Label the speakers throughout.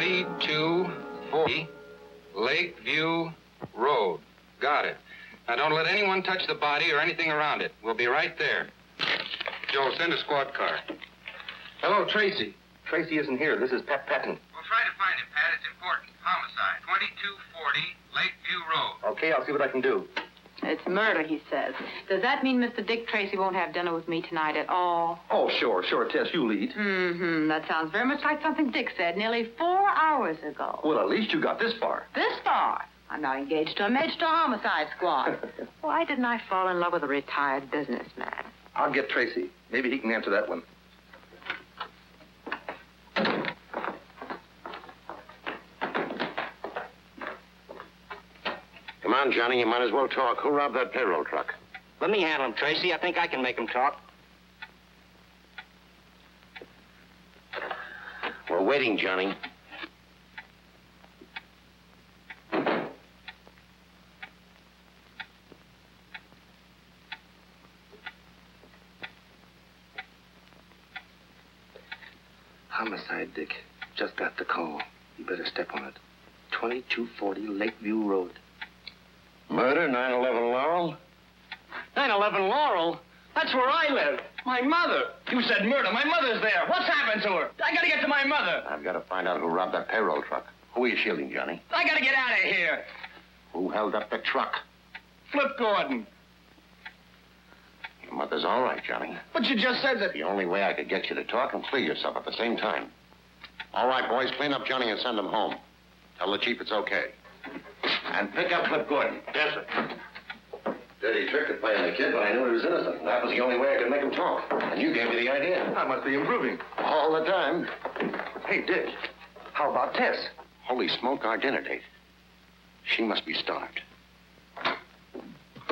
Speaker 1: 2240 Lakeview Road. Got it. Now, don't let anyone touch the body or anything around it. We'll be right there. Joe, send a squad car.
Speaker 2: Hello, Tracy. Tracy isn't here. This is Patton.
Speaker 1: We'll try to find him, Pat. It's important. Homicide. 2240 Lakeview Road.
Speaker 2: Okay, I'll see what I can do.
Speaker 3: It's murder, he says. Does that mean Mr. Dick Tracy won't have dinner with me tonight at all?
Speaker 2: Oh, sure, Tess, you lead.
Speaker 3: Mm-hmm. That sounds very much like something Dick said nearly 4 hours ago.
Speaker 2: Well, at least you got this far.
Speaker 3: This far? I'm now engaged to a major homicide squad. Why didn't I fall in love with a retired businessman?
Speaker 2: I'll get Tracy. Maybe he can answer that one.
Speaker 4: Come on, Johnny, you might as well talk. Who robbed that payroll truck?
Speaker 5: Let me handle him, Tracy. I think I can make him talk.
Speaker 4: We're waiting, Johnny.
Speaker 2: Homicide, Dick. Just got the call. You better step on it. 2240 Lakeview Road.
Speaker 4: Murder, 911 Laurel?
Speaker 5: 911 Laurel? That's where I live. My mother. You said murder. My mother's there. What's happened to her? I gotta get to my mother.
Speaker 4: I've got to find out who robbed that payroll truck. Who are you shielding, Johnny?
Speaker 5: I gotta get out of here.
Speaker 4: Who held up the truck?
Speaker 5: Flip Gordon.
Speaker 4: Your mother's all right, Johnny.
Speaker 5: But you just said that...
Speaker 4: The only way I could get you to talk and clear yourself at the same time. All right, boys, clean up Johnny and send him home. Tell the chief it's okay. And pick up Flip Gordon. Yes, sir. Dirty trick to play on the kid, but I knew he was innocent. That was the only way I could make him talk. And you gave me the idea.
Speaker 2: I must be improving.
Speaker 4: All the time.
Speaker 2: Hey, Dick, how about Tess?
Speaker 4: Holy smoke, our dinner date. She must be starved.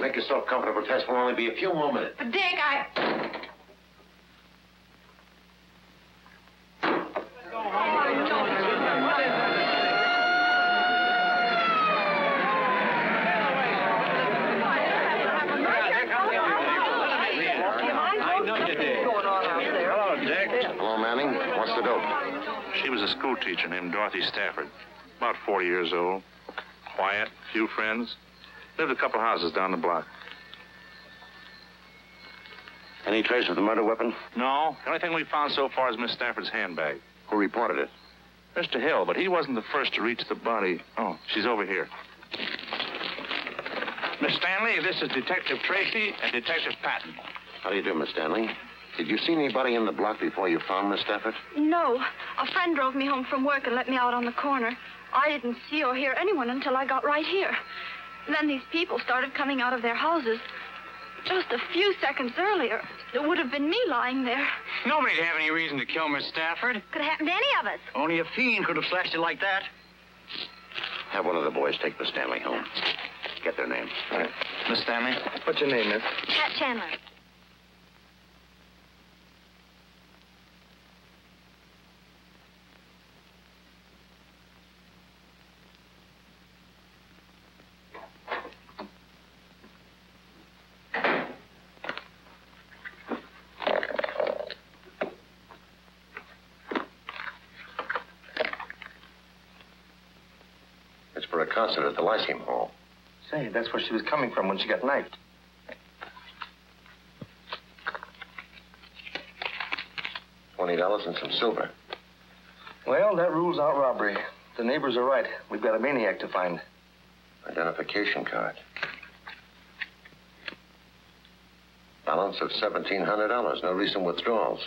Speaker 4: Make yourself comfortable, Tess. We'll only be a few more minutes.
Speaker 3: But, Dick,
Speaker 6: She was a school teacher named Dorothy Stafford, about 40 years old, quiet, few friends, lived a couple houses down the block.
Speaker 4: Any trace of the murder weapon?
Speaker 6: No, the only thing we found so far is Miss Stafford's handbag.
Speaker 4: Who reported it?
Speaker 6: Mr. Hill, but he wasn't the first to reach the body. Oh, she's over here. Miss Stanley, this is Detective Tracy and Detective Patton.
Speaker 4: How do you do, Miss Stanley? Did you see anybody in the block before you found Miss Stafford?
Speaker 7: No. A friend drove me home from work and let me out on the corner. I didn't see or hear anyone until I got right here. Then these people started coming out of their houses. Just a few seconds earlier, it would have been me lying there.
Speaker 5: Nobody'd have any reason to kill Miss Stafford.
Speaker 7: Could have happened to any of us.
Speaker 5: Only a fiend could have slashed it like that.
Speaker 4: Have one of the boys take Miss Stanley home. Get their names.
Speaker 2: All right.
Speaker 6: Miss Stanley?
Speaker 2: What's your name, miss?
Speaker 7: Pat Chandler.
Speaker 4: It's for a concert at the Lyceum Hall.
Speaker 2: Say, that's where she was coming from when she got knifed.
Speaker 4: $20 and some silver.
Speaker 2: Well, that rules out robbery. The neighbors are right. We've got a maniac to find.
Speaker 4: Identification card. Balance of $1,700. No recent withdrawals.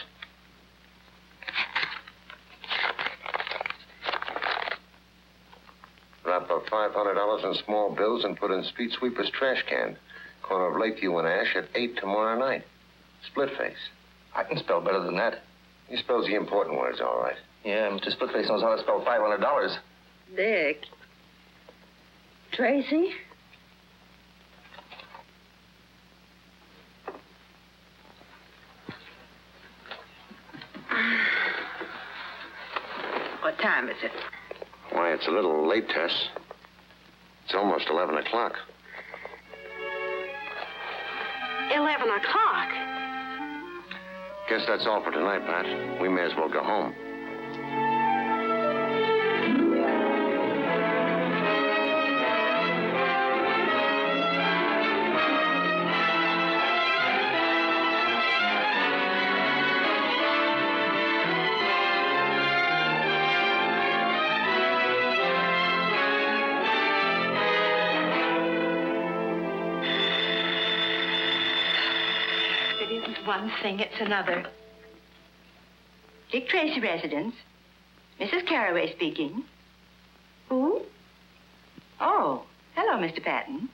Speaker 4: Wrap up $500 in small bills and put in street sweeper's trash can. Corner of Lakeview and Ash at 8 tomorrow night. Splitface.
Speaker 2: I can spell better than that.
Speaker 4: He spells the important words all right.
Speaker 2: Yeah, Mr. Splitface knows how to spell $500.
Speaker 3: Dick. Tracy? What time is it?
Speaker 4: Why, it's a little late, Tess. It's almost 11 o'clock.
Speaker 7: 11 o'clock?
Speaker 4: Guess that's all for tonight, Pat. We may as well go home.
Speaker 3: one thing, it's another.
Speaker 8: Dick Tracy residence. Mrs. Carraway speaking. Who? Oh, hello, Mr. Patton.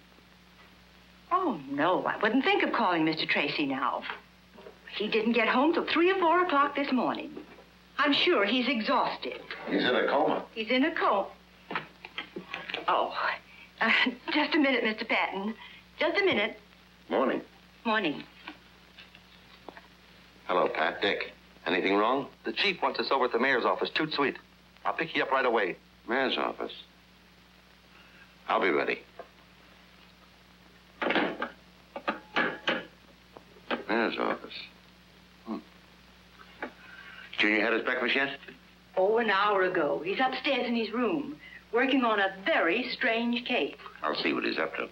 Speaker 8: Oh, no, I wouldn't think of calling Mr. Tracy now. He didn't get home till 3 or 4 o'clock this morning. I'm sure he's exhausted.
Speaker 4: He's in a coma.
Speaker 8: He's in a coma. Oh, just a minute, Mr. Patton. Just a minute.
Speaker 4: Morning.
Speaker 8: Morning.
Speaker 4: Hello, Pat. Dick. Anything wrong?
Speaker 2: The chief wants us over at the mayor's office, toot sweet. I'll pick you up right away.
Speaker 4: Mayor's office. I'll be ready. Mayor's office. Junior had his breakfast yet?
Speaker 8: Oh, an hour ago. He's upstairs in his room, working on a very strange case.
Speaker 4: I'll see what he's up to.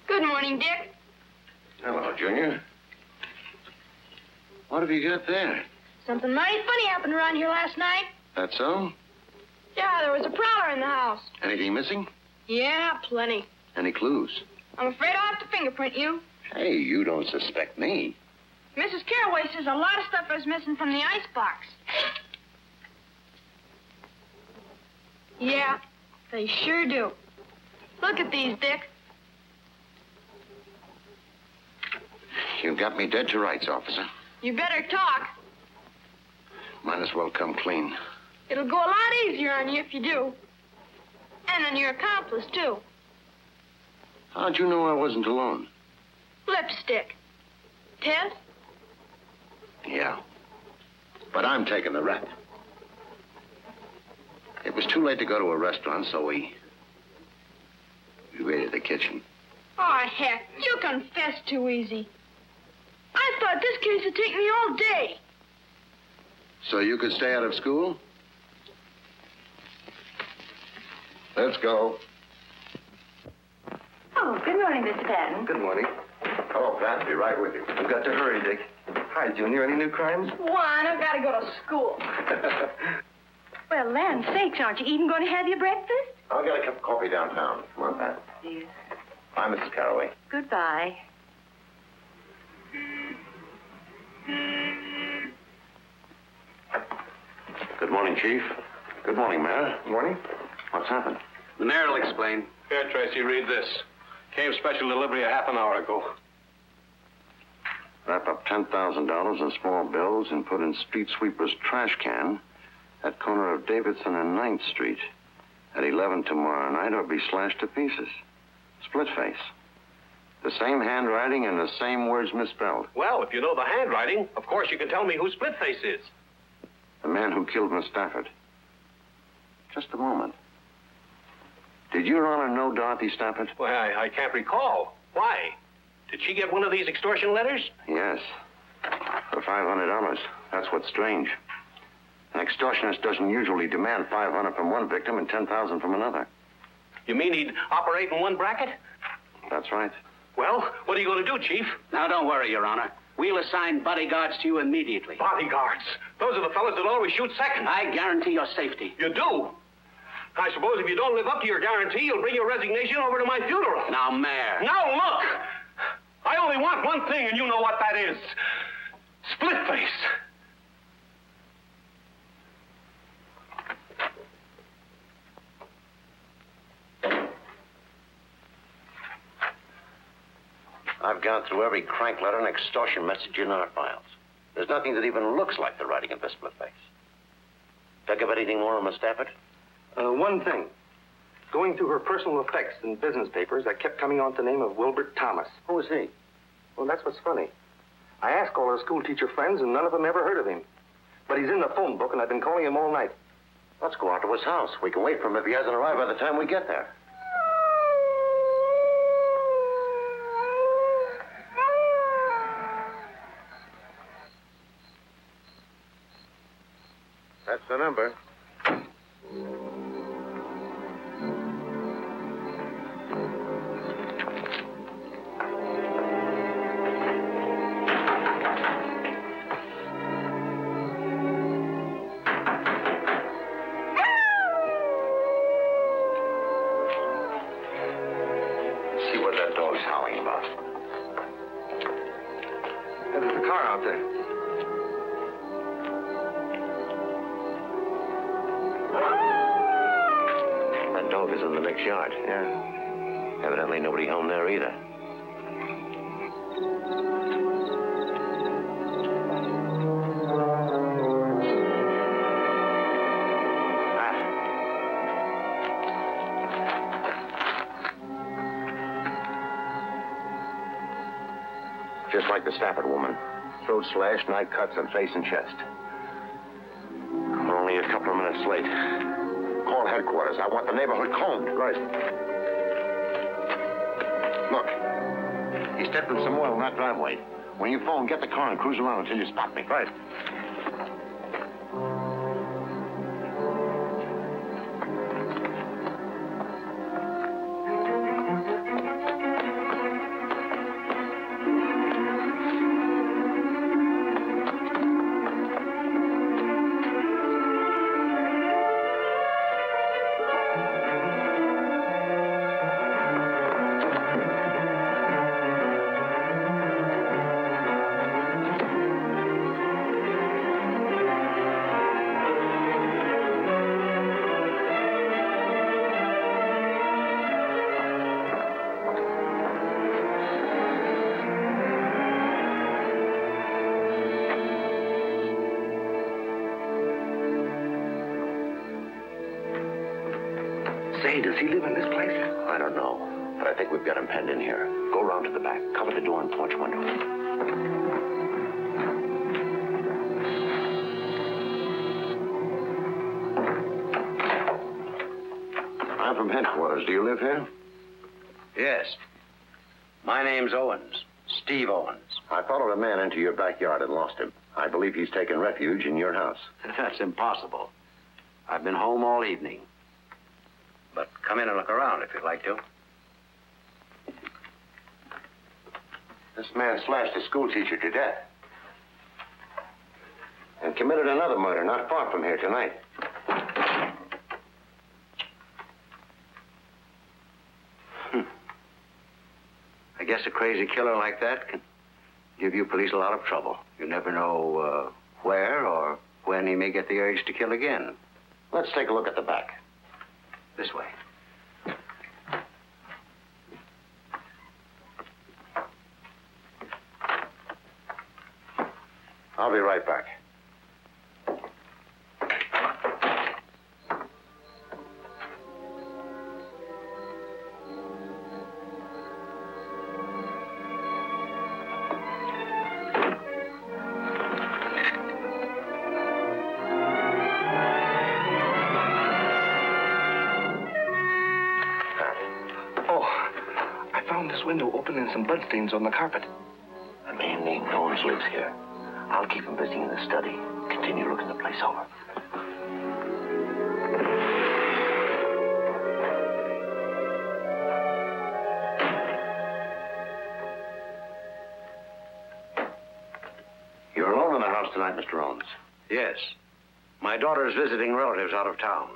Speaker 7: Good morning, Dick.
Speaker 4: Hello, Junior. What have you got there?
Speaker 7: Something mighty funny happened around here last night.
Speaker 4: That so?
Speaker 7: Yeah, there was a prowler in the house.
Speaker 4: Anything missing?
Speaker 7: Yeah, plenty.
Speaker 4: Any clues?
Speaker 7: I'm afraid I'll have to fingerprint you.
Speaker 4: Hey, you don't suspect me.
Speaker 7: Mrs. Carraway says a lot of stuff is missing from the icebox. Yeah, they sure do. Look at these, Dick.
Speaker 4: You got me dead to rights, officer.
Speaker 7: You better talk.
Speaker 4: Might as well come clean.
Speaker 7: It'll go a lot easier on you if you do. And on your accomplice, too.
Speaker 4: How'd you know I wasn't alone?
Speaker 7: Lipstick. Tess?
Speaker 4: Yeah. But I'm taking the rap. It was too late to go to a restaurant, so we raided the kitchen.
Speaker 7: Oh, heck, you confess too easy. I thought this case would take me all day.
Speaker 4: So you could stay out of school? Let's go.
Speaker 8: Oh, good morning, Mr. Patton.
Speaker 2: Good morning.
Speaker 4: Hello, Pat. Be right with you.
Speaker 2: We've got to hurry, Dick. Hi, Junior. Any new crimes?
Speaker 7: One, I've got to go to school.
Speaker 8: Well, land sakes, aren't you even going to have your breakfast?
Speaker 4: I'll get a cup of coffee downtown. Come on, Pat.
Speaker 8: Yes.
Speaker 4: Bye, Mrs. Carraway.
Speaker 8: Goodbye.
Speaker 4: Good morning, Chief. Good morning, Mayor.
Speaker 2: Morning.
Speaker 4: What's happened?
Speaker 1: The mayor will explain.
Speaker 6: Here, Tracy, read this. Came special delivery a half an hour ago.
Speaker 4: Wrap up $10,000 in small bills and put in street sweeper's trash can at corner of Davidson and 9th Street at 11 tomorrow night or be slashed to pieces. Splitface. The same handwriting and the same words misspelled.
Speaker 6: Well, if you know the handwriting, of course you can tell me who Splitface is.
Speaker 4: The man who killed Miss Stafford. Just a moment. Did Your Honor know Dorothy Stafford?
Speaker 6: Well, I can't recall. Why? Did she get one of these extortion letters?
Speaker 4: Yes. For $500. That's what's strange. An extortionist doesn't usually demand $500 from one victim and $10,000 from another.
Speaker 6: You mean he'd operate in one bracket?
Speaker 4: That's right.
Speaker 6: Well, what are you going to do, Chief?
Speaker 5: Now, don't worry, Your Honor. We'll assign bodyguards to you immediately.
Speaker 6: Bodyguards. Those are the fellas that always shoot second.
Speaker 5: I guarantee your safety.
Speaker 6: You do? I suppose if you don't live up to your guarantee, you'll bring your resignation over to my funeral.
Speaker 5: Now, Mayor.
Speaker 6: Now, look! I only want one thing, and you know what that is. Splitface.
Speaker 4: I've gone through every crank letter and extortion message in our files. There's nothing that even looks like the writing of this Splitface. Pick up anything more on Miss Stafford?
Speaker 2: One thing. Going through her personal effects and business papers, I kept coming on to the name of Wilbert Thomas.
Speaker 4: Who is he?
Speaker 2: Well, that's what's funny. I asked all her school teacher friends, and none of them ever heard of him. But he's in the phone book, and I've been calling him all night.
Speaker 4: Let's go out to his house. We can wait for him if he hasn't arrived by the time we get there. That's the number.
Speaker 2: car out there.
Speaker 4: That dog is in the next yard.
Speaker 2: Yeah.
Speaker 4: Evidently nobody home there either. Just like the Stafford woman. Throat slashed, knife cuts on face and chest. We're only a couple of minutes late. Call headquarters. I want the neighborhood combed.
Speaker 2: Right.
Speaker 4: Look. He stepped in some oil in that driveway. When you phone, get the car and cruise around until you spot me.
Speaker 2: Right. Say, does he live in this place?
Speaker 4: I don't know, but I think we've got him penned in here. Go around to the back. Cover the door and porch window. I'm from headquarters. Do you live here?
Speaker 9: Yes. My name's Owens. Steve Owens.
Speaker 4: I followed a man into your backyard and lost him. I believe he's taken refuge in your house.
Speaker 9: That's impossible. I've been home all evening. But come in and look around if you'd like to.
Speaker 4: This man slashed a schoolteacher to death. And committed another murder not far from here tonight.
Speaker 9: I guess a crazy killer like that can give you police a lot of trouble. You never know where or when he may get the urge to kill again.
Speaker 4: Let's take a look at the back.
Speaker 9: This way.
Speaker 4: I'll be right back.
Speaker 2: Window open and some bloodstains on the carpet.
Speaker 4: A man named Owens lives here. I'll keep him busy in the study. Continue looking the place over. You're alone in the house tonight, Mr. Owens.
Speaker 9: Yes. My daughter's visiting relatives out of town.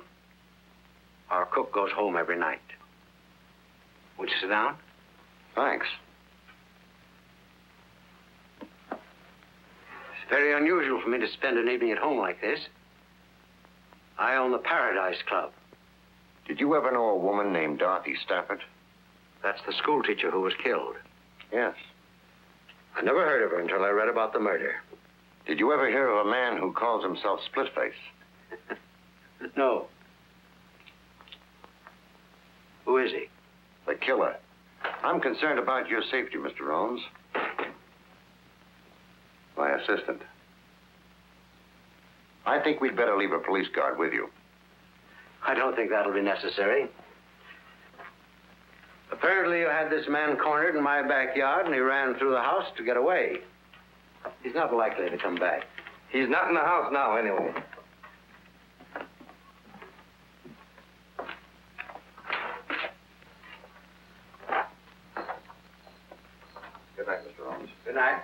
Speaker 9: Our cook goes home every night. Would you sit down?
Speaker 4: Thanks.
Speaker 9: It's very unusual for me to spend an evening at home like this. I own the Paradise Club.
Speaker 4: Did you ever know a woman named Dorothy Stafford?
Speaker 9: That's the schoolteacher who was killed.
Speaker 4: Yes.
Speaker 9: I never heard of her until I read about the murder.
Speaker 4: Did you ever hear of a man who calls himself Splitface?
Speaker 9: No. Who is he?
Speaker 4: The killer. I'm concerned about your safety, Mr. Owens. My assistant. I think we'd better leave a police guard with you.
Speaker 9: I don't think that'll be necessary. Apparently you had this man cornered in my backyard and he ran through the house to get away. He's not likely to come back.
Speaker 2: He's not in the house now, anyway.
Speaker 4: Good night, Mr. Owens.
Speaker 9: Good night.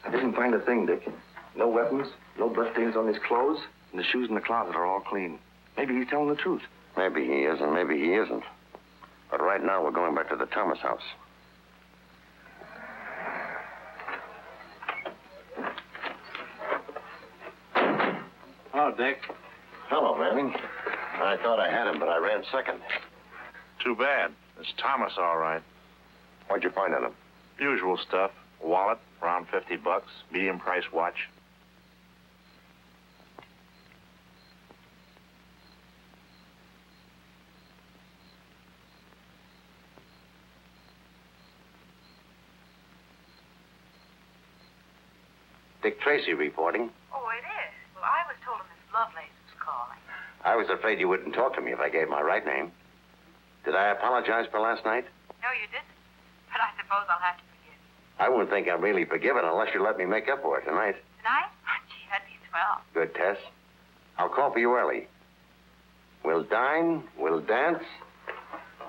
Speaker 2: I didn't find a thing, Dick. No weapons, no bloodstains on his clothes, and the shoes in the closet are all clean. Maybe he's telling the truth.
Speaker 4: Maybe he is, and maybe he isn't. But right now, we're going back to the Thomas house.
Speaker 10: Hello, Dick.
Speaker 4: Hello, Manning. I thought I had him, but I ran second.
Speaker 6: Too bad. It's Thomas, all right.
Speaker 4: What'd you find on him?
Speaker 6: Usual stuff. Wallet, around $50. Medium price watch.
Speaker 4: Dick Tracy reporting.
Speaker 3: Oh, it is? Well, I was told Miss Lovelace was calling.
Speaker 4: I was afraid you wouldn't talk to me if I gave my right name. Did I apologize for last night?
Speaker 3: No, you didn't. But I suppose I'll have to forgive you.
Speaker 4: I wouldn't think I'm really forgiven unless you let me make up for it tonight.
Speaker 3: Tonight? Gee, that'd be swell.
Speaker 4: Good, Tess. I'll call for you early. We'll dine, we'll dance.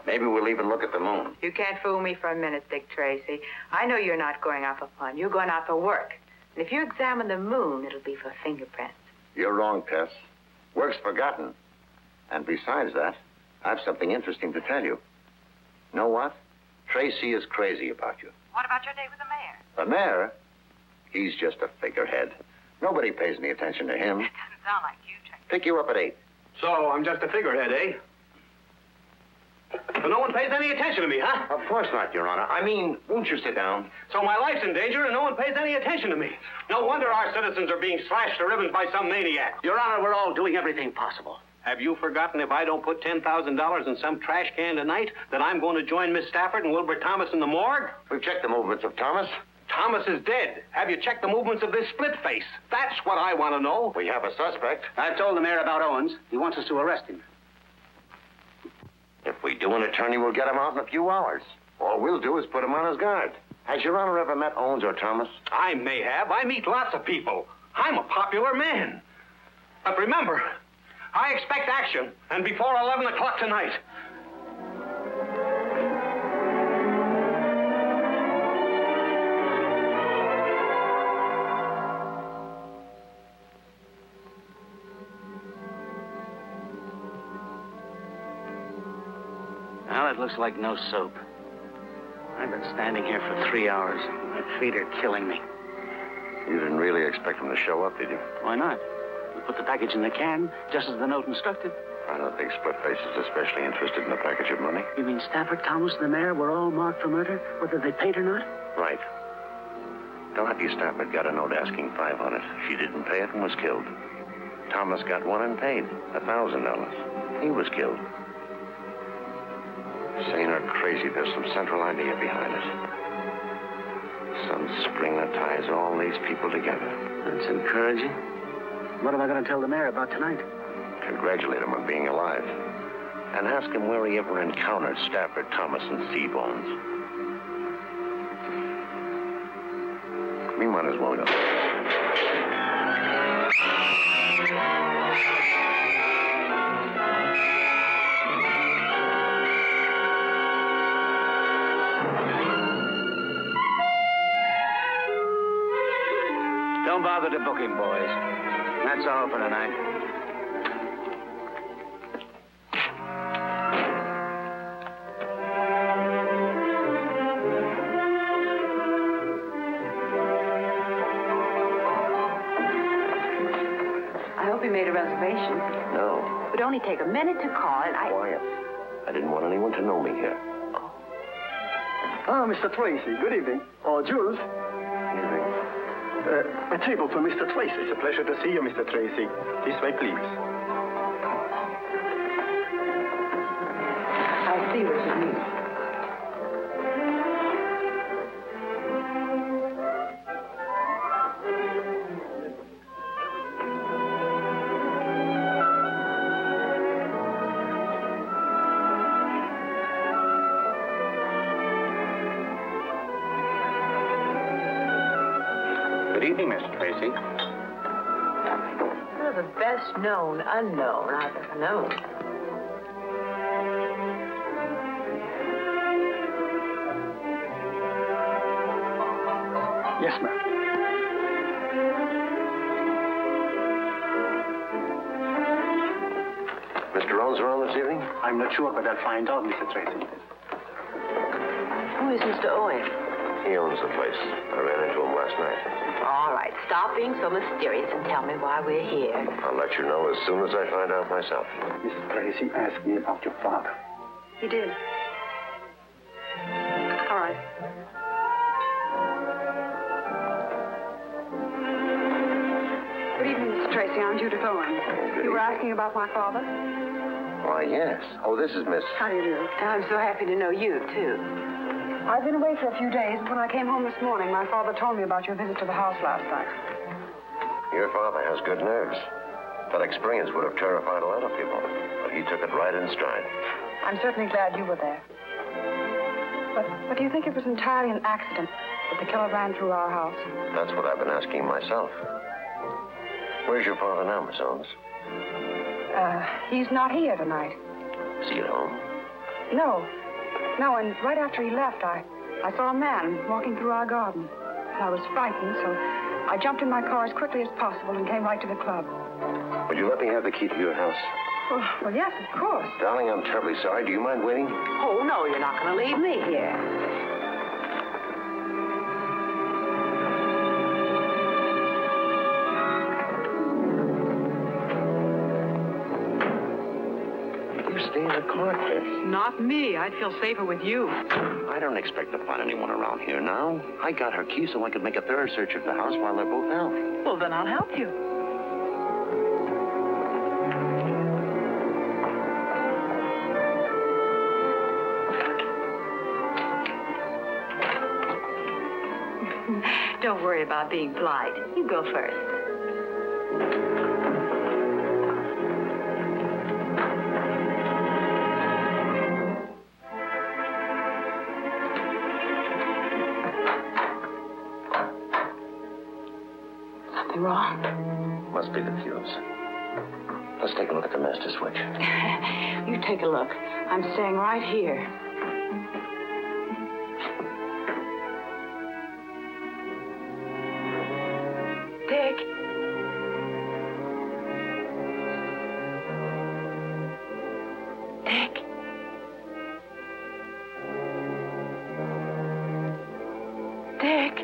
Speaker 4: Maybe we'll even look at the moon.
Speaker 3: You can't fool me for a minute, Dick Tracy. I know you're not going out for fun. You're going out for work. And if you examine the moon, it'll be for fingerprints.
Speaker 4: You're wrong, Tess. Work's forgotten. And besides that, I've something interesting to tell you. Know what? Tracy is crazy about you.
Speaker 3: What about your date with the mayor?
Speaker 4: The mayor? He's just a figurehead. Nobody pays any attention to him.
Speaker 3: That doesn't sound like you, Tracy.
Speaker 4: Pick you up at 8.
Speaker 10: So I'm just a figurehead, eh? So no one pays any attention to me, huh?
Speaker 4: Of course not, Your Honor. I mean, won't you sit down?
Speaker 10: So my life's in danger and no one pays any attention to me. No wonder our citizens are being slashed to ribbons by some maniac. Your Honor, we're all doing everything possible. Have you forgotten if I don't put $10,000 in some trash can tonight, that I'm going to join Miss Stafford and Wilbur Thomas in the morgue?
Speaker 4: We've checked the movements of Thomas.
Speaker 10: Thomas is dead. Have you checked the movements of this Splitface? That's what I want to know.
Speaker 4: We have a suspect.
Speaker 10: I've told the mayor about Owens. He wants us to arrest him.
Speaker 4: If we do, an attorney will get him out in a few hours. All we'll do is put him on his guard. Has Your Honor ever met Owens or Thomas?
Speaker 10: I may have. I meet lots of people. I'm a popular man. But remember, I expect action, and before 11 o'clock tonight.
Speaker 5: Well, it looks like no soap. I've been standing here for 3 hours. My feet are killing me.
Speaker 4: You didn't really expect him to show up, did you?
Speaker 5: Why not? We put the package in the can, just as the note instructed.
Speaker 4: I don't think Splitface is especially interested in the package of money.
Speaker 5: You mean Stafford, Thomas, and the mayor were all marked for murder, whether they paid or not?
Speaker 4: Right. Dorothy Stafford got a note asking $500. She didn't pay it and was killed. Thomas got one and paid $1,000. He was killed. Sane or crazy, there's some central idea behind it. Some spring that ties all these people together.
Speaker 5: That's encouraging. What am I going to tell the mayor about tonight?
Speaker 4: Congratulate him on being alive. And ask him where he ever encountered Stafford, Thomas, and Seabones. Meanwhile, his wound up.
Speaker 5: Don't bother to book him, boys. That's all for tonight.
Speaker 3: I hope you made a reservation.
Speaker 4: No.
Speaker 3: It would only take a minute to call, and
Speaker 4: Quiet. I didn't want anyone to know me here.
Speaker 11: Ah, Mr. Tracy. Good evening. Oh, Jules.
Speaker 4: Evening.
Speaker 11: A table for Mr. Tracy. It's a pleasure to see you, Mr. Tracy. This way, please.
Speaker 3: I see what you mean.
Speaker 5: Good evening, Mr. Tracy.
Speaker 3: You're the best known unknown I've ever known.
Speaker 11: Yes, ma'am.
Speaker 4: Mr. Owens around this evening?
Speaker 11: I'm not sure, but I'll find out, Mr. Tracy.
Speaker 3: Who is Mr. Owen?
Speaker 4: He owns the place. I ran into him last night.
Speaker 3: All right, stop being so mysterious and tell me why we're here.
Speaker 4: I'll let you know as soon as I find out myself.
Speaker 11: Mrs. Tracy asked me about your father.
Speaker 7: He did. All right. Good evening, Mr. Tracy. I'm Judith Owen. You were asking about my father?
Speaker 4: Why, yes. Oh, this is Miss...
Speaker 7: How do you do?
Speaker 3: I'm so happy to know you, too.
Speaker 7: I've been away for a few days, and when I came home this morning, my father told me about your visit to the house last night.
Speaker 4: Your father has good nerves. That experience would have terrified a lot of people, but he took it right in stride.
Speaker 7: I'm certainly glad you were there. But do you think it was entirely an accident that the killer ran through our house?
Speaker 4: That's what I've been asking myself. Where's your father now, Miss Owens?
Speaker 7: He's not here tonight.
Speaker 4: Is he at home?
Speaker 7: No, and right after he left, I saw a man walking through our garden. I was frightened, so I jumped in my car as quickly as possible and came right to the club.
Speaker 4: Would you let me have the key to your house?
Speaker 7: Well, yes, of course.
Speaker 4: Darling, I'm terribly sorry. Do you mind waiting?
Speaker 3: Oh, no, you're not going to leave me here.
Speaker 4: Stay in the car, Tess.
Speaker 3: Not me. I'd feel safer with you.
Speaker 4: I don't expect to find anyone around here now. I got her key so I could make a thorough search of the house while they're both out.
Speaker 3: Well, then I'll help you. Don't worry about being polite. You go first.
Speaker 4: Wrong? Must be the fuse. Let's take a look at the master switch.
Speaker 3: You take a look. I'm staying right here. Dick. Dick. Dick.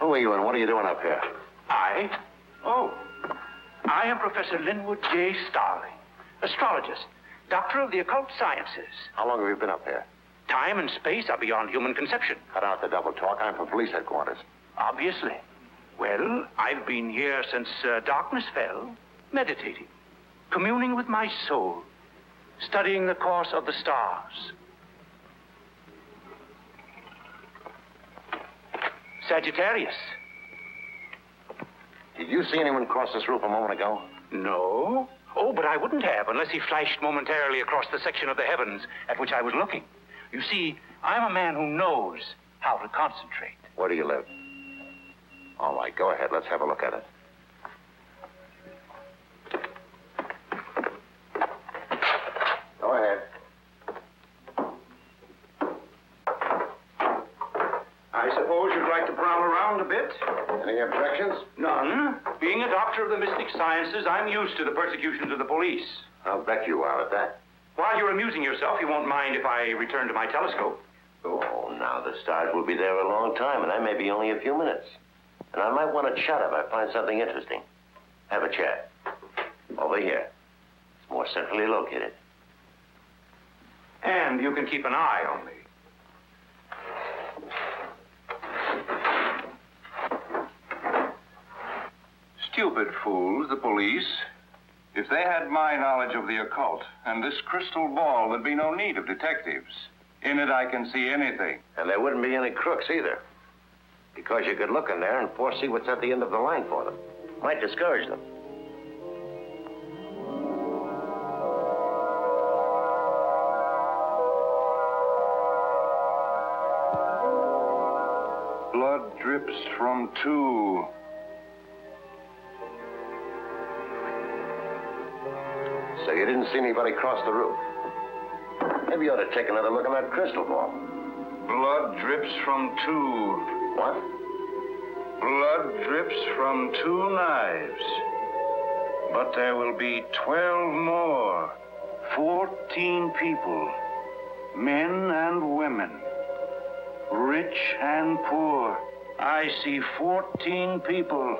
Speaker 4: Who are you and what are you doing up here?
Speaker 12: I am Professor Linwood J. Starling, astrologist, doctor of the occult sciences.
Speaker 4: How long have you been up here?
Speaker 12: Time and space are beyond human conception.
Speaker 4: Cut out the double talk. I'm from police headquarters.
Speaker 12: Obviously. Well, I've been here since darkness fell, meditating, communing with my soul, studying the course of the stars. Sagittarius.
Speaker 4: Did you see anyone cross this roof a moment ago?
Speaker 12: No. Oh, but I wouldn't have unless he flashed momentarily across the section of the heavens at which I was looking. You see, I'm a man who knows how to concentrate.
Speaker 4: Where do you live? All right, go ahead. Let's have a look at it. Go ahead.
Speaker 12: I suppose you'd like to prowl around a bit?
Speaker 4: Any objections?
Speaker 12: None. Being a doctor of the mystic sciences, I'm used to the persecutions of the police.
Speaker 4: I'll bet you are at that.
Speaker 12: While you're amusing yourself, you won't mind if I return to my telescope.
Speaker 4: Oh, now the stars will be there a long time, and I may be only a few minutes. And I might want to chat if I find something interesting. Have a chat. Over here. It's more centrally located.
Speaker 12: And you can keep an eye on me.
Speaker 13: Stupid fools, the police. If they had my knowledge of the occult and this crystal ball, there'd be no need of detectives. In it, I can see anything.
Speaker 4: And there wouldn't be any crooks either. Because you could look in there and foresee what's at the end of the line for them. Might discourage them.
Speaker 13: Blood drips from two.
Speaker 4: So you didn't see anybody cross the roof. Maybe you ought to take another look at that crystal ball.
Speaker 13: Blood drips from two.
Speaker 4: What?
Speaker 13: Blood drips from two knives. But there will be 12 more. 14 people. Men and women. Rich and poor. I see 14 people,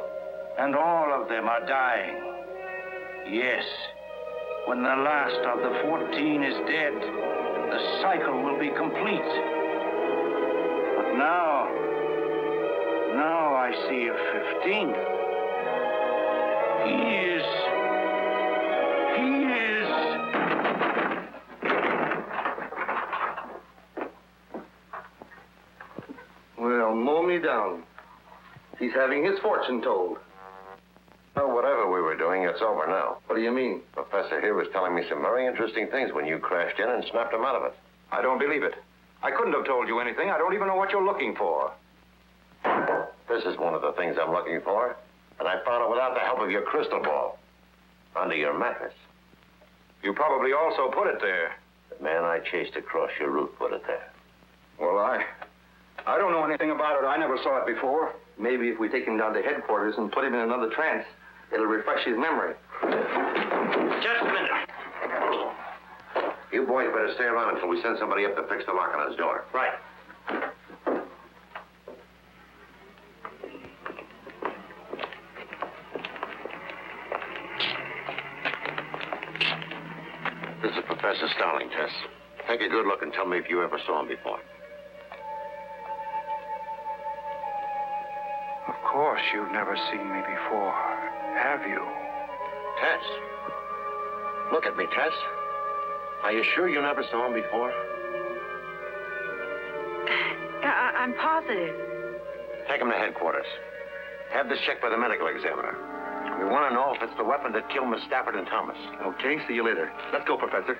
Speaker 13: and all of them are dying. Yes. When the last of the 14 is dead, the cycle will be complete. But now I see a 15th. He is...
Speaker 2: Well, mow me down. He's having his fortune told.
Speaker 4: Well, whatever we were doing, it's over now.
Speaker 2: What do you mean?
Speaker 4: Professor here was telling me some very interesting things when you crashed in and snapped him out of it.
Speaker 1: I don't believe it. I couldn't have told you anything. I don't even know what you're looking for.
Speaker 4: This is one of the things I'm looking for. And I found it without the help of your crystal ball. Under your mattress.
Speaker 1: You probably also put it there.
Speaker 4: The man I chased across your roof put it there.
Speaker 1: Well, I don't know anything about it. I never saw it before.
Speaker 2: Maybe if we take him down to headquarters and put him in another trance, it'll refresh his memory.
Speaker 4: Just a minute. You boys better stay around until we send somebody up to fix the lock on his door.
Speaker 2: Right.
Speaker 4: This is Professor Starling, Tess. Take a good look and tell me if you ever saw him before.
Speaker 13: Of course you've never seen me before, have you?
Speaker 4: Tess. Look at me, Tess. Are you sure you never saw him before?
Speaker 3: I'm positive.
Speaker 4: Take him to headquarters. Have this checked by the medical examiner. We want to know if it's the weapon that killed Miss Stafford and Thomas.
Speaker 2: Okay, see you later. Let's go, Professor.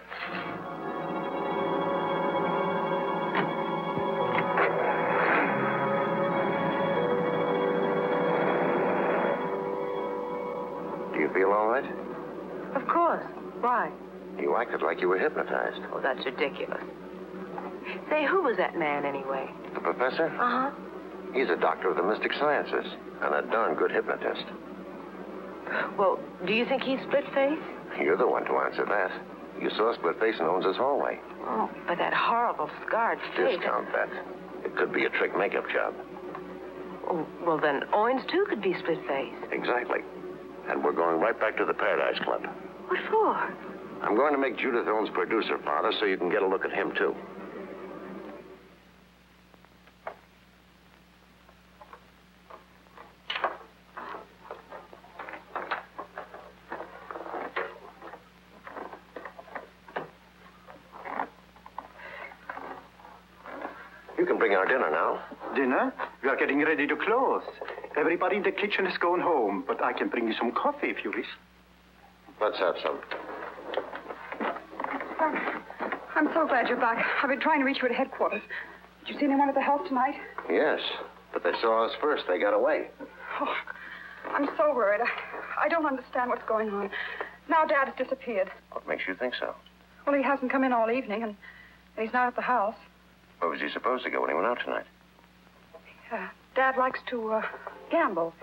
Speaker 4: Do you feel all right?
Speaker 3: Of course. Why?
Speaker 4: You acted like you were hypnotized.
Speaker 3: Oh, that's ridiculous. Say, who was that man anyway?
Speaker 4: The professor?
Speaker 3: Uh-huh.
Speaker 4: He's a doctor of the mystic sciences and a darn good hypnotist.
Speaker 3: Well, do you think he's Splitface?
Speaker 4: You're the one to answer that. You saw Splitface in Owens' hallway.
Speaker 3: Oh, but that horrible scarred face.
Speaker 4: Discount that. It could be a trick makeup job.
Speaker 3: Oh, well, then Owens, too, could be Splitface.
Speaker 4: Exactly. And we're going right back to the Paradise Club.
Speaker 3: What for?
Speaker 4: I'm going to make Judith Owens producer, Father, so you can get a look at him, too. can bring our dinner now.
Speaker 11: Dinner? We are getting ready to close. Everybody in the kitchen is going home, but I can bring you some coffee if you wish.
Speaker 4: Let's have some.
Speaker 14: I'm so glad you're back. I've been trying to reach you at headquarters. Did you see anyone at the house tonight?
Speaker 4: Yes, but they saw us first. They got away.
Speaker 14: Oh, I'm so worried. I don't understand what's going on. Now Dad has disappeared.
Speaker 4: What makes you think so?
Speaker 14: Well, he hasn't come in all evening, and he's not at the house.
Speaker 4: Where was he supposed to go when he went out tonight?
Speaker 14: Dad likes to gamble.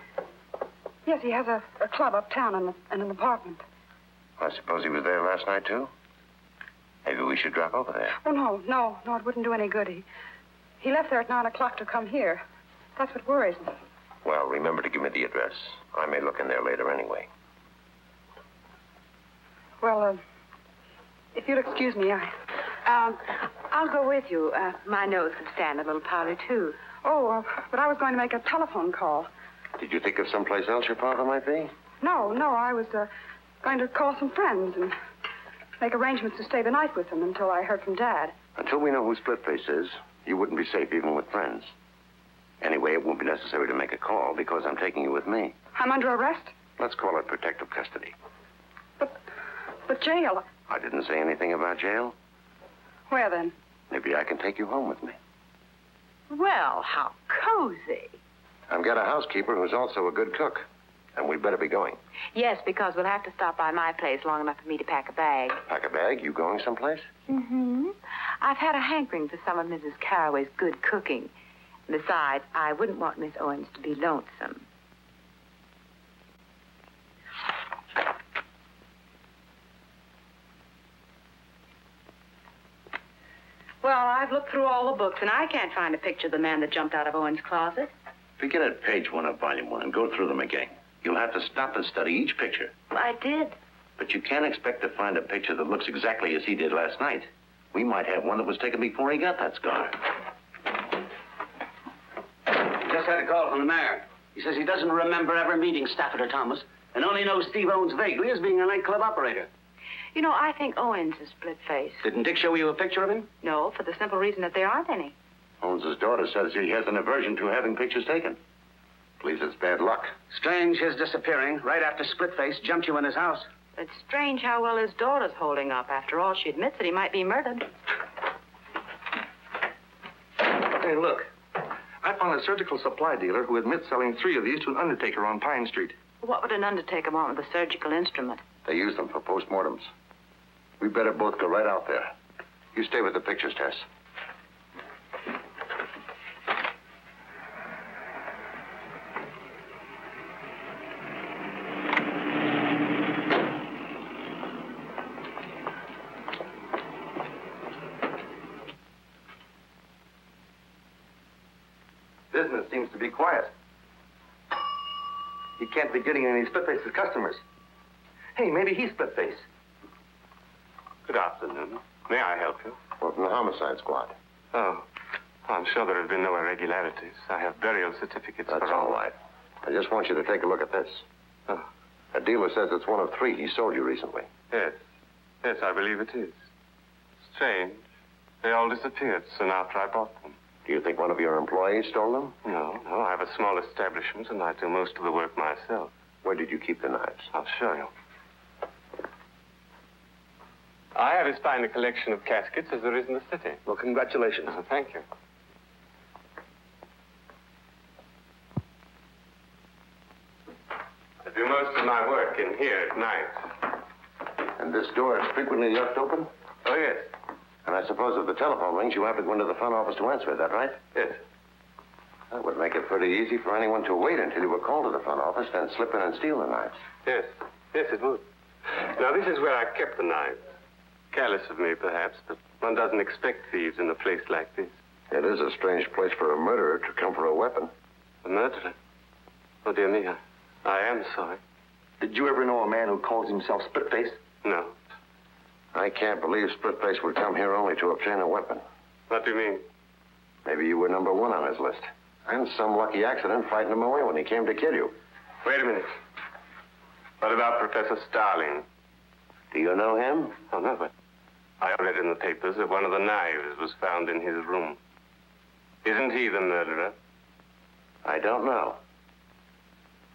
Speaker 14: Yes, he has a club uptown and an apartment.
Speaker 4: I suppose he was there last night, too? Maybe we should drop over there.
Speaker 14: Oh, no, it wouldn't do any good. He left there at 9 o'clock to come here. That's what worries me.
Speaker 4: Well, remember to give me the address. I may look in there later anyway.
Speaker 14: Well, if you'll excuse me,
Speaker 3: I'll go with you. My nose can stand a little powder, too.
Speaker 14: Oh, but I was going to make a telephone call.
Speaker 4: Did you think of someplace else your father might be?
Speaker 14: No, I was going to call some friends and make arrangements to stay the night with them until I heard from Dad.
Speaker 4: Until we know who Splitface is, you wouldn't be safe even with friends. Anyway, it won't be necessary to make a call because I'm taking you with me.
Speaker 14: I'm under arrest?
Speaker 4: Let's call it protective custody.
Speaker 14: But jail.
Speaker 4: I didn't say anything about jail.
Speaker 14: Where then?
Speaker 4: Maybe I can take you home with me.
Speaker 3: Well, how cozy.
Speaker 4: I've got a housekeeper who's also a good cook. And we'd better be going.
Speaker 3: Yes, because we'll have to stop by my place long enough for me to pack a bag.
Speaker 4: Pack a bag? You going someplace?
Speaker 3: Mm-hmm. I've had a hankering for some of Mrs. Carraway's good cooking. Besides, I wouldn't want Miss Owens to be lonesome. Well, I've looked through all the books, and I can't find a picture of the man that jumped out of Owens' closet.
Speaker 9: Begin at page 1 of volume 1 and go through them again. You'll have to stop and study each picture.
Speaker 3: Well, I did.
Speaker 9: But you can't expect to find a picture that looks exactly as he did last night. We might have one that was taken before he got that scar.
Speaker 10: Just had a call from the mayor. He says he doesn't remember ever meeting Stafford or Thomas and only knows Steve Owens vaguely as being a nightclub operator.
Speaker 3: You know, I think Owens is Splitface.
Speaker 10: Didn't Dick show you a picture of him?
Speaker 3: No, for the simple reason that there aren't any.
Speaker 4: Owens' daughter says he has an aversion to having pictures taken. Believes it's bad luck.
Speaker 10: Strange his disappearing right after Splitface jumped you in his house.
Speaker 3: It's strange how well his daughter's holding up. After all, she admits that he might be murdered.
Speaker 15: Hey, look. I found a surgical supply dealer who admits selling 3 of these to an undertaker on Pine Street.
Speaker 3: What would an undertaker want with a surgical instrument?
Speaker 4: They use them for postmortems. We better both go right out there. You stay with the pictures, Tess.
Speaker 15: Business seems to be quiet. He can't be getting any Splitface's customers. Hey, maybe he's Splitface.
Speaker 16: Good afternoon. May I help you?
Speaker 4: We're from the homicide squad.
Speaker 16: Oh, I'm sure there have been no irregularities. I have burial certificates
Speaker 4: That's
Speaker 16: for
Speaker 4: all right. I just want you to take a look at this.
Speaker 16: Oh.
Speaker 4: A dealer says it's one of 3 he sold you recently.
Speaker 16: Yes. Yes, I believe it is. Strange. They all disappeared soon after I bought them.
Speaker 4: Do you think one of your employees stole them?
Speaker 16: No. I have a small establishment, and I do most of the work myself.
Speaker 4: Where did you keep the knives?
Speaker 16: I'll show you. I have as fine a collection of caskets as there is in the city.
Speaker 15: Well, congratulations.
Speaker 16: Oh, thank you. I do most of my work in here at night.
Speaker 4: And this door is frequently left open?
Speaker 16: Oh, yes.
Speaker 4: And I suppose if the telephone rings, you have to go into the front office to answer. Is that right?
Speaker 16: Yes.
Speaker 4: That would make it pretty easy for anyone to wait until you were called to the front office, then slip in and steal the knives.
Speaker 16: Yes. Yes, it would. Now, this is where I kept the knives. Careless of me, perhaps, but one doesn't expect thieves in a place like this.
Speaker 4: It is a strange place for a murderer to come for a weapon.
Speaker 16: A murderer? Oh, dear me, I am sorry.
Speaker 15: Did you ever know a man who calls himself Splitface?
Speaker 16: No.
Speaker 4: I can't believe Splitface would come here only to obtain a weapon.
Speaker 16: What do you mean?
Speaker 4: Maybe you were number 1 on his list. And some lucky accident frightened him away when he came to kill you.
Speaker 16: Wait a minute. What about Professor Starling?
Speaker 4: Do you know him?
Speaker 16: Oh, no, but I read in the papers that one of the knives was found in his room. Isn't he the murderer?
Speaker 9: I don't know.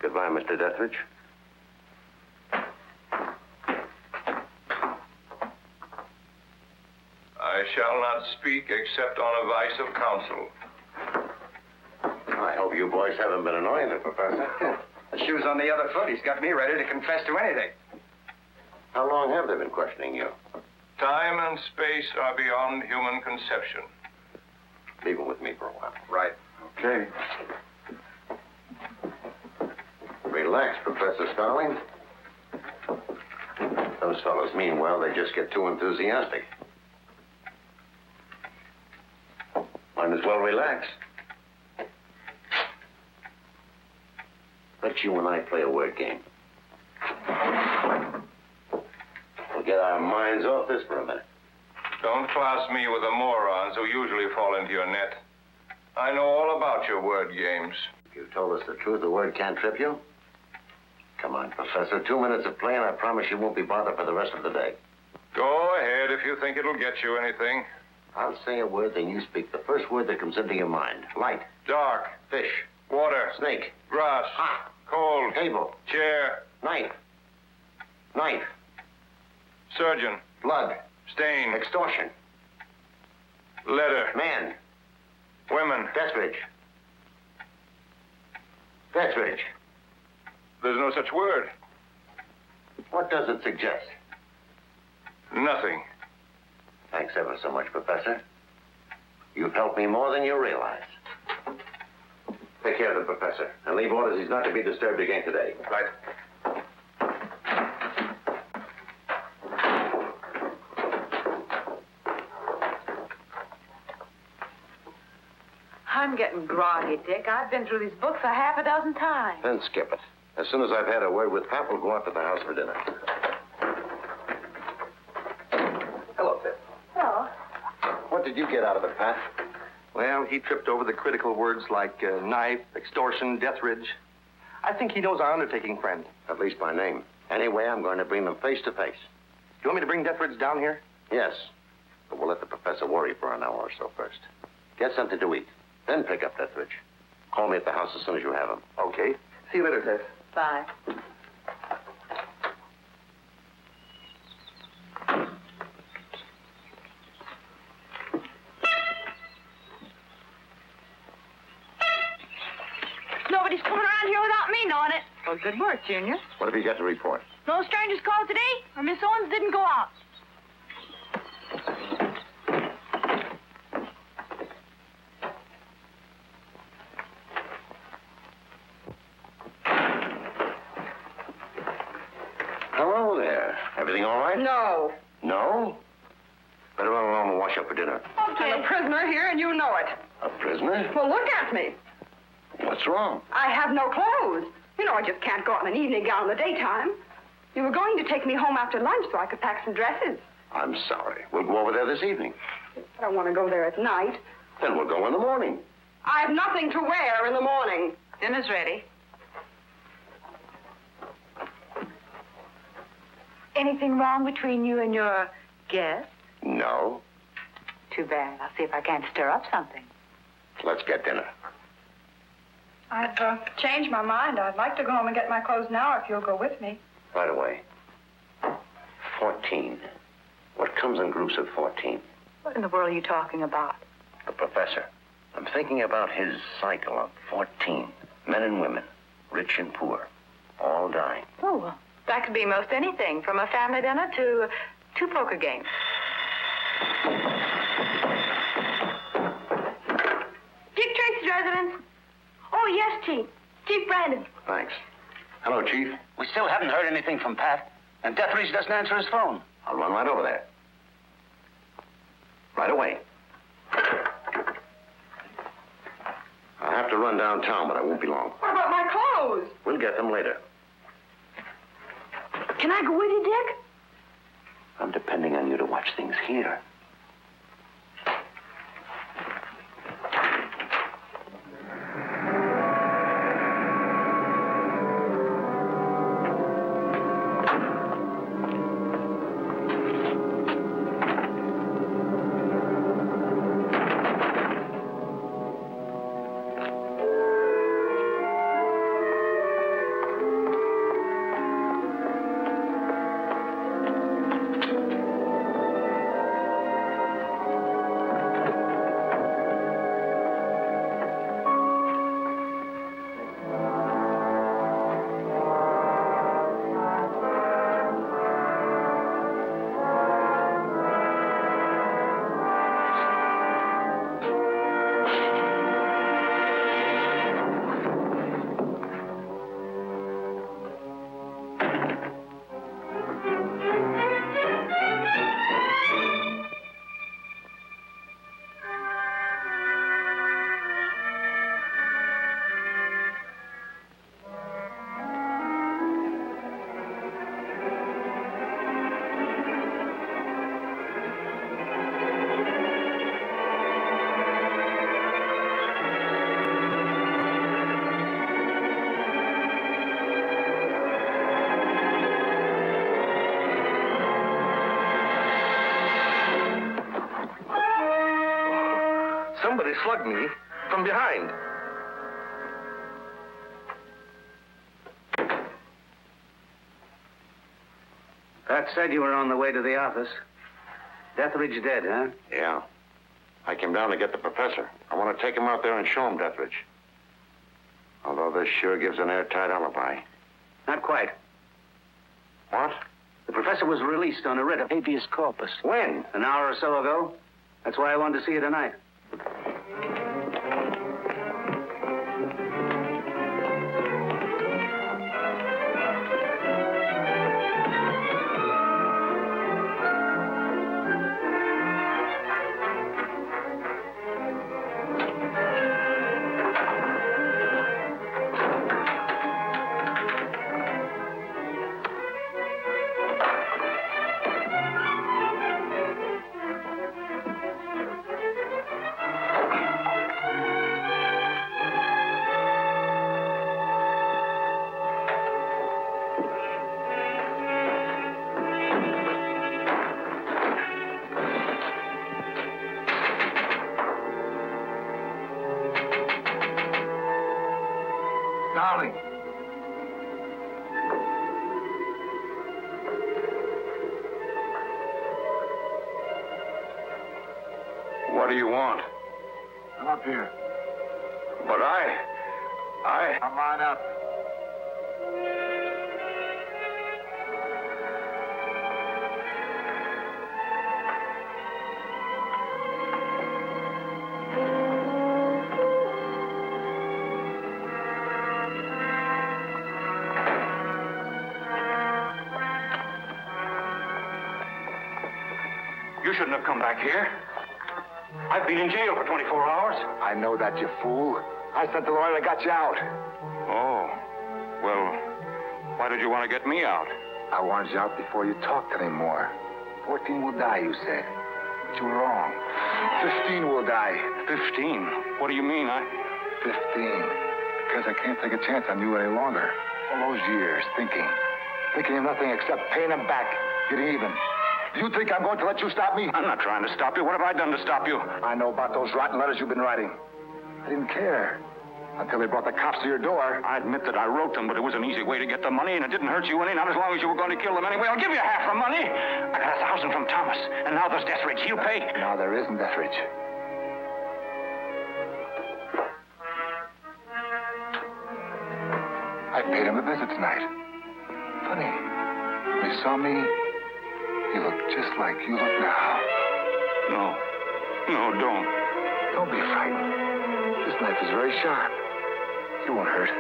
Speaker 9: Goodbye, Mr. Dethridge.
Speaker 13: I shall not speak except on advice of counsel.
Speaker 9: I hope you boys haven't been annoying the professor.
Speaker 15: The shoe's on the other foot. He's got me ready to confess to anything.
Speaker 9: How long have they been questioning you?
Speaker 13: Time and space are beyond human conception.
Speaker 9: Leave him with me for a while.
Speaker 15: Right.
Speaker 9: Okay. Relax, Professor Starling. Those fellows mean well. They just get too enthusiastic. Might as well relax. Let you and I play a word game. We'll get our minds off this for a minute.
Speaker 13: Don't class me with the morons who usually fall into your net. I know all about your word games.
Speaker 9: If you told us the truth, the word can't trip you? Come on, Professor. 2 minutes of play, and I promise you won't be bothered for the rest of the day.
Speaker 13: Go ahead if you think it'll get you anything.
Speaker 9: I'll say a word, then you speak the first word that comes into your mind. Light.
Speaker 13: Dark.
Speaker 9: Fish.
Speaker 13: Water.
Speaker 9: Snake.
Speaker 13: Grass.
Speaker 9: Hot.
Speaker 13: Cold.
Speaker 9: Table.
Speaker 13: Chair.
Speaker 9: Knife. Knife.
Speaker 13: Surgeon.
Speaker 9: Blood.
Speaker 13: Stain.
Speaker 9: Extortion.
Speaker 13: Letter.
Speaker 9: Man.
Speaker 13: Women.
Speaker 9: Dethridge. Dethridge.
Speaker 13: There's no such word.
Speaker 9: What does it suggest?
Speaker 13: Nothing.
Speaker 9: Thanks ever so much, Professor. You've helped me more than you realize. Take care of the professor, and leave orders he's not to be disturbed again today.
Speaker 15: Right.
Speaker 3: I'm getting groggy, Dick. I've been through these books a half a dozen times.
Speaker 9: Then skip it. As soon as I've had a word with Pat, we'll go out to the house for dinner.
Speaker 15: Hello, Tess.
Speaker 3: Hello.
Speaker 9: What did you get out of it, Pat?
Speaker 15: Well, he tripped over the critical words like knife, extortion, Dethridge. I think he knows our undertaking friend.
Speaker 9: At least by name. Anyway, I'm going to bring them face to face.
Speaker 15: You want me to bring Dethridge down here?
Speaker 9: Yes. But we'll let the professor worry for an hour or so first. Get something to eat. Then pick up Dethridge. Call me at the house as soon as you have him.
Speaker 15: Okay. See you later, Tess.
Speaker 3: Bye.
Speaker 7: Nobody's coming around here without me knowing it.
Speaker 3: Well, good work, Junior.
Speaker 9: What have you got to report?
Speaker 7: No strangers called today, or Miss Owens didn't go out.
Speaker 9: Hello there. Everything all right?
Speaker 14: No.
Speaker 9: No? Better run along and wash up for dinner.
Speaker 14: Okay. I'm a prisoner here, and you know it.
Speaker 9: A prisoner?
Speaker 14: Well, look at me.
Speaker 9: What's wrong?
Speaker 14: I have no clothes. You know, I just can't go out in an evening gown in the daytime. You were going to take me home after lunch so I could pack some dresses.
Speaker 9: I'm sorry. We'll go over there this evening.
Speaker 14: I don't want to go there at night.
Speaker 9: Then we'll go in the morning.
Speaker 14: I have nothing to wear in the morning.
Speaker 3: Dinner's ready. Anything wrong between you and your guest?
Speaker 9: No.
Speaker 3: Too bad. I'll see if I can't stir up something.
Speaker 9: Let's get dinner.
Speaker 14: I've changed my mind. I'd like to go home and get my clothes now if you'll go with me.
Speaker 9: Right away. 14. What comes in groups of 14?
Speaker 3: What in the world are you talking about?
Speaker 9: The professor. I'm thinking about his cycle of 14. Men and women, rich and poor, all dying.
Speaker 3: Oh, well, that could be most anything, from a family dinner to 2 poker games.
Speaker 7: Dick Tracy's residence. Oh, yes, Chief. Chief Brandon.
Speaker 9: Thanks. Hello, Chief.
Speaker 12: We still haven't heard anything from Pat, and Dethridge doesn't answer his phone.
Speaker 9: I'll run right over there. Right away. I have to run downtown, but I won't be long.
Speaker 14: What about my clothes?
Speaker 9: We'll get them later.
Speaker 7: Can I go with you, Dick?
Speaker 9: I'm depending on you to watch things here.
Speaker 15: they slugged me from behind.
Speaker 9: Pat said you were on the way to the office. Deathridge dead, huh?
Speaker 4: Yeah. I came down to get the professor. I want to take him out there and show him Deathridge. Although this sure gives an airtight alibi.
Speaker 9: Not quite.
Speaker 4: What?
Speaker 9: The professor was released on a writ of habeas corpus.
Speaker 4: When?
Speaker 9: An hour or so ago. That's why I wanted to see you tonight.
Speaker 15: Darling.
Speaker 4: What do you want?
Speaker 15: Come up here.
Speaker 4: But
Speaker 15: Come on up.
Speaker 12: You shouldn't have come back here. I've been in jail for 24 hours.
Speaker 15: I know that, you fool. I sent the lawyer that got you out.
Speaker 6: Oh. Well, why did you want to get me out?
Speaker 15: I wanted you out before you talked anymore. 14 will die, you said. But you were wrong. 15 will die.
Speaker 6: 15? What do you mean?
Speaker 15: 15. Because I can't take a chance on you any longer. All those years thinking of nothing except paying them back, getting even. Do you think I'm going to let you stop me?
Speaker 6: I'm not trying to stop you. What have I done to stop you?
Speaker 15: I know about those rotten letters you've been writing. I didn't care until they brought the cops to your door.
Speaker 6: I admit that I wrote them, but it was an easy way to get the money, and it didn't hurt you any, not as long as you were going to kill them anyway. I'll give you half the money. I got 1,000 from Thomas, and now there's Deathridge. He'll pay.
Speaker 15: No, there isn't Deathridge. I paid him a visit tonight. Funny. When he saw me, he looked just like you look now.
Speaker 6: No, don't.
Speaker 15: Don't be frightened. This knife is very sharp. You won't hurt.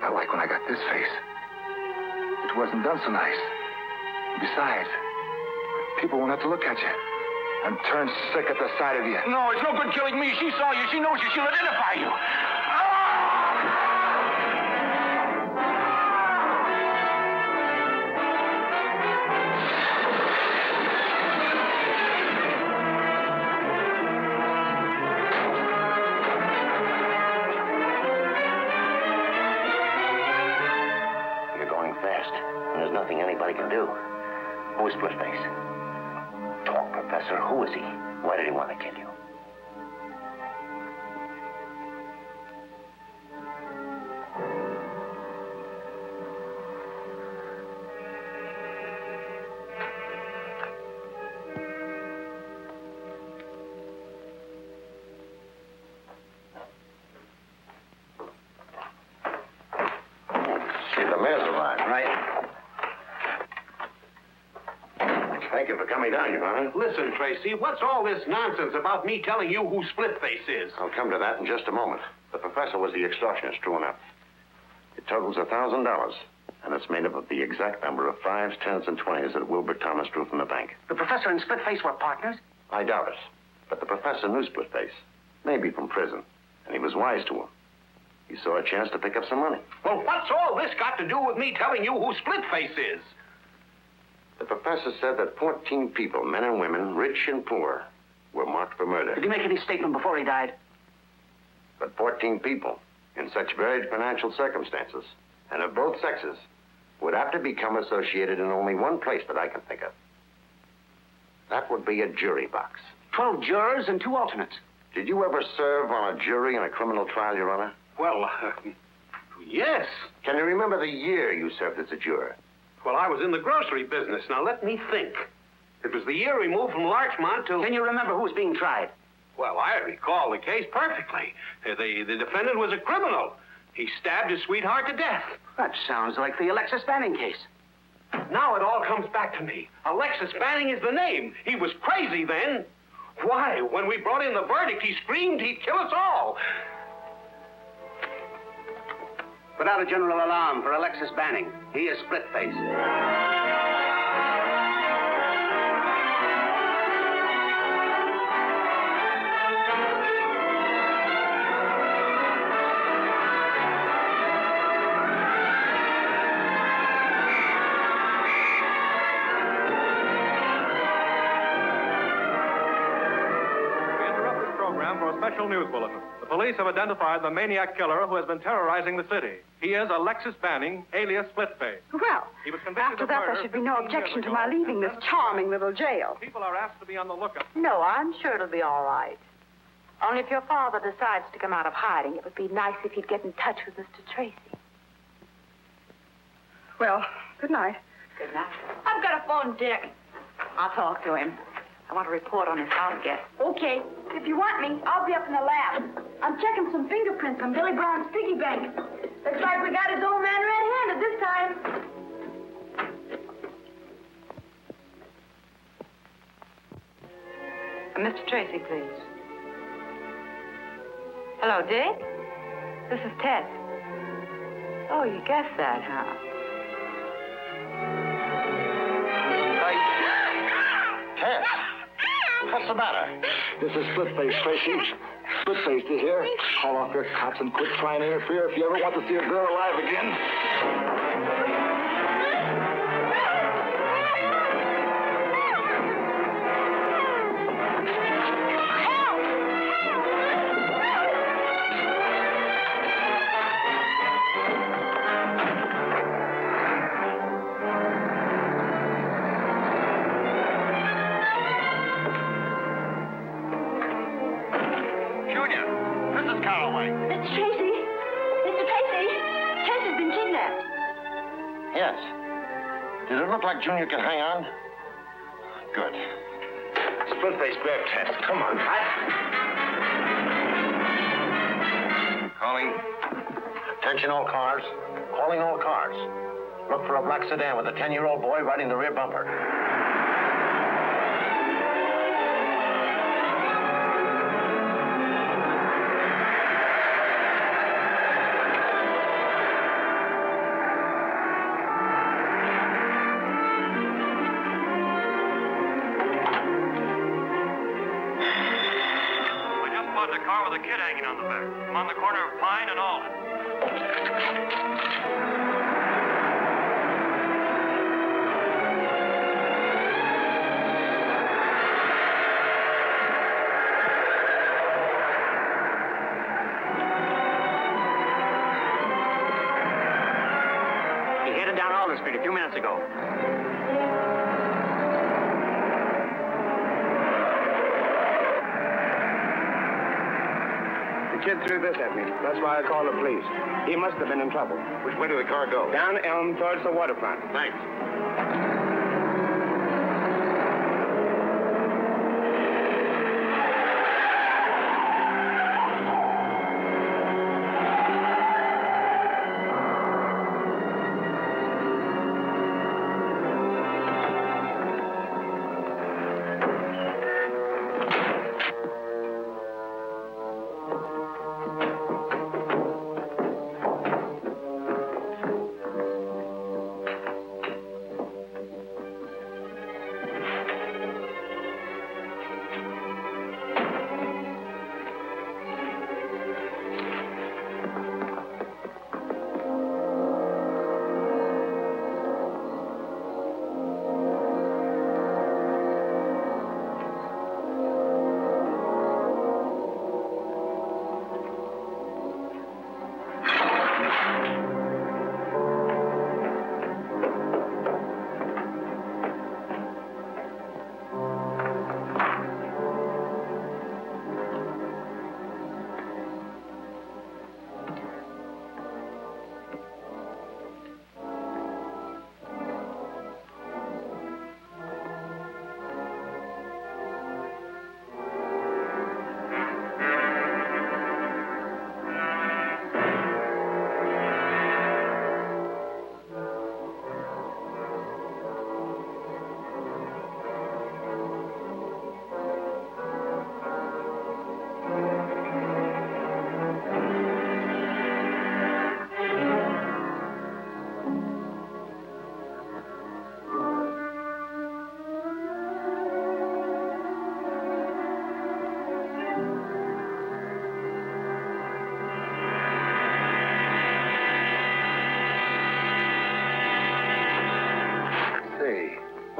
Speaker 15: Not like when I got this face. It wasn't done so nice. Besides, people won't have to look at you and turn sick at the sight of you.
Speaker 6: No, it's no good killing me. She saw you. She knows you. She'll identify you.
Speaker 9: Nothing anybody can do. Who is Splitface? Talk, Professor. Who is he? Why did he want to kill you?
Speaker 4: See, the mayor's arrived.
Speaker 9: Right.
Speaker 4: Thank you for coming down, Your Honor.
Speaker 10: Listen, Tracy, what's all this nonsense about me telling you who Splitface is?
Speaker 4: I'll come to that in just a moment. The professor was the extortionist, true enough. It totals $1,000, and it's made up of the exact number of 5s, 10s, and 20s that Wilbur Thomas drew from the bank.
Speaker 9: The professor and Splitface were partners?
Speaker 4: I doubt it. But the professor knew Splitface, maybe from prison, and he was wise to him. He saw a chance to pick up some money.
Speaker 10: Well, what's all this got to do with me telling you who Splitface is?
Speaker 4: The professor said that 14 people, men and women, rich and poor, were marked for murder.
Speaker 9: Did he make any statement before he died?
Speaker 4: But 14 people, in such varied financial circumstances, and of both sexes, would have to become associated in only one place that I can think of. That would be a jury box.
Speaker 9: 12 jurors and 2 alternates.
Speaker 4: Did you ever serve on a jury in a criminal trial, Your Honor?
Speaker 10: Well, yes.
Speaker 4: Can you remember the year you served as a juror?
Speaker 10: Well, I was in the grocery business. Now, let me think. It was the year we moved from Larchmont to...
Speaker 9: Can you remember who was being tried?
Speaker 10: Well, I recall the case perfectly. The defendant was a criminal. He stabbed his sweetheart to death.
Speaker 9: That sounds like the Alexis Banning case.
Speaker 10: Now it all comes back to me. Alexis Banning is the name. He was crazy then. Why, when we brought in the verdict, he screamed he'd kill us all.
Speaker 9: Put out a general alarm for Alexis Banning. He is Splitface.
Speaker 17: Special news bulletin. The police have identified the maniac killer who has been terrorizing the city. He is Alexis Banning, alias Splitface.
Speaker 14: Well,
Speaker 17: He was convicted
Speaker 14: after
Speaker 17: of
Speaker 14: that,
Speaker 17: murder
Speaker 14: there should be no
Speaker 17: 15 years
Speaker 14: objection to
Speaker 17: ago.
Speaker 14: my leaving this charming little jail.
Speaker 17: People are asked to be on the lookout.
Speaker 3: No, I'm sure it'll be all right. Only if your father decides to come out of hiding, it would be nice if he'd get in touch with Mr. Tracy.
Speaker 14: Well, good night.
Speaker 3: Good night. I've got a phone, Dick. I'll talk to him. I want to report on his house guest.
Speaker 7: Okay. If you want me, I'll be up in the lab. I'm checking some fingerprints on Billy Brown's piggy bank. Looks like we got his old man red-handed this time.
Speaker 3: Mr. Tracy, please. Hello, Dick? This is Tess. Oh, you guessed that, huh?
Speaker 4: Tess! What's the matter?
Speaker 15: This is Splitface, Tracy. Splitface, you hear? Call off your cops and quit trying to interfere if you ever want to see a girl alive again.
Speaker 7: Mr. Tracy! Mr. Tracy! Tess has been kidnapped.
Speaker 4: Yes. Did it look like Junior could hang on? Good.
Speaker 15: Splitface, grab Tess. Come on.
Speaker 4: Calling. Attention all cars. Calling all cars. Look for a black sedan with a 10-year-old boy riding the rear bumper.
Speaker 17: A car with a kid hanging on the back. I'm on the corner of Pine and Alden.
Speaker 9: He headed down Alden Street a few minutes ago.
Speaker 15: The kid threw this at me. That's why I called the police. He must have been in trouble.
Speaker 4: Which way did the car go?
Speaker 15: Down Elm towards the waterfront.
Speaker 4: Thanks.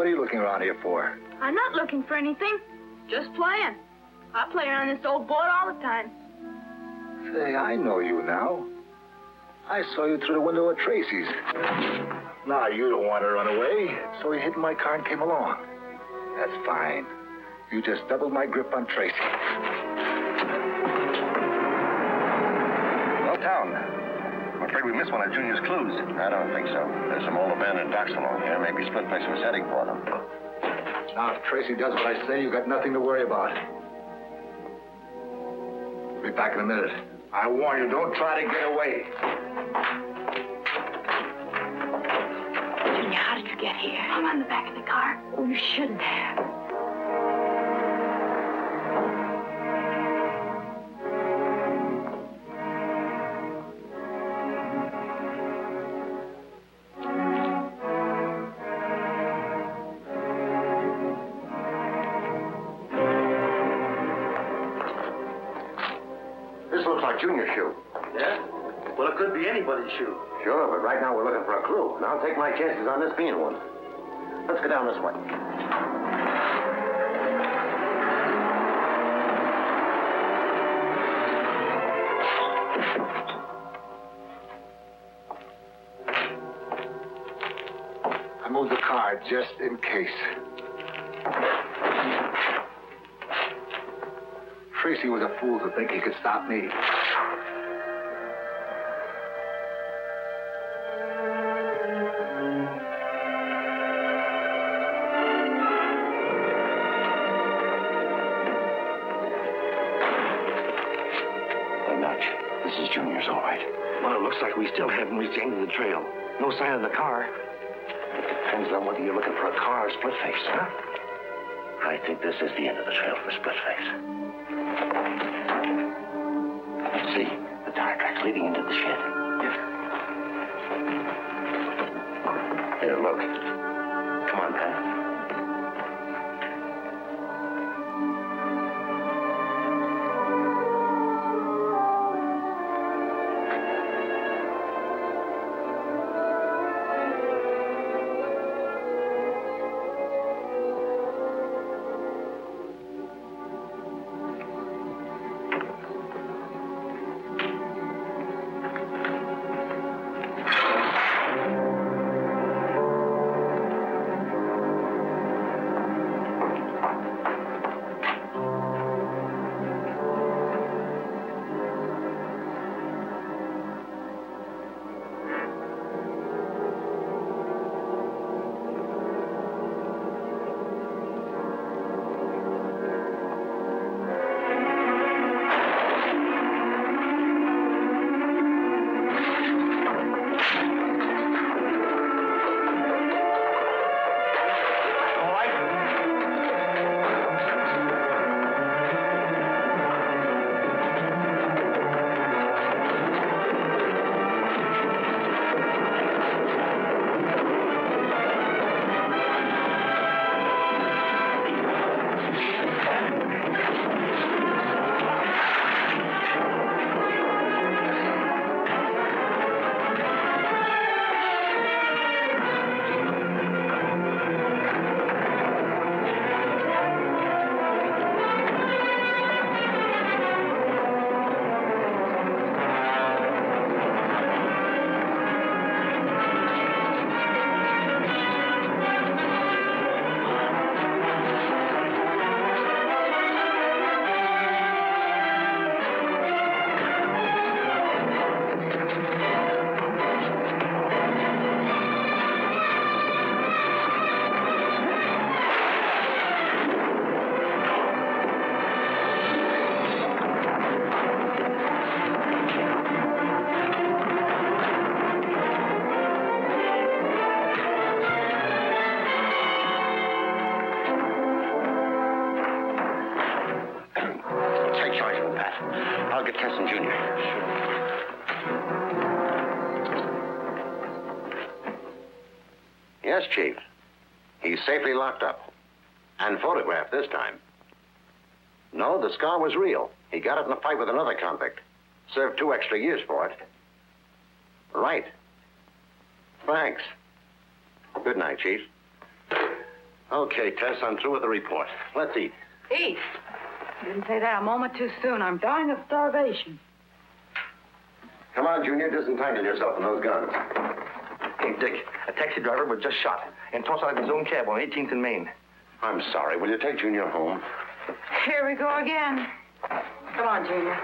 Speaker 15: What are you looking around here for?
Speaker 7: I'm not looking for anything. Just playing. I play around this old board all the time.
Speaker 15: Say, I know you now. I saw you through the window at Tracy's. Now, you don't want to run away, so you hid in my car and came along. That's fine. You just doubled my grip on Tracy.
Speaker 4: No town. I'm afraid we missed one of Junior's clues. I don't think so. There's some old abandoned docks along here. Maybe Splitface was heading for them.
Speaker 15: Now, if Tracy does what I say, you've got nothing to worry about. I'll be back in a minute. I warn you, don't try to get away.
Speaker 8: Junior, how did you get here?
Speaker 7: I'm on the back of the car.
Speaker 8: Oh, you shouldn't have.
Speaker 4: This looks like Junior's shoe.
Speaker 2: Yeah? Well, it could be anybody's shoe.
Speaker 4: Sure, but right now we're looking for a clue. And I'll take my chances on this being one. Let's go down this way.
Speaker 15: I moved the car just in case. Tracy was a fool to think he could stop me.
Speaker 4: This is Junior's, all right.
Speaker 2: Well, it looks like we still haven't reached the end of the trail. No sign of the car.
Speaker 4: It depends on whether you're looking for a car or Splitface, huh? I think this is the end of the trail for Splitface. See, the tire tracks leading into the shed.
Speaker 2: Yes.
Speaker 4: Here, look. Come on, Pat. I'll get Tess and Junior. Yes, Chief. He's safely locked up. And photographed this time. No, the scar was real. He got it in a fight with another convict. Served 2 extra years for it. Right. Thanks. Good night, Chief. Okay, Tess, I'm through with the report. Let's eat.
Speaker 3: Eat? You didn't say that a moment too soon. I'm dying of starvation.
Speaker 4: Come on, Junior, disentangle yourself from those guns.
Speaker 2: Hey, Dick, a taxi driver was just shot and tossed out of his own cab on 18th and Main.
Speaker 4: I'm sorry. Will you take Junior home?
Speaker 3: Here we go again. Come on, Junior.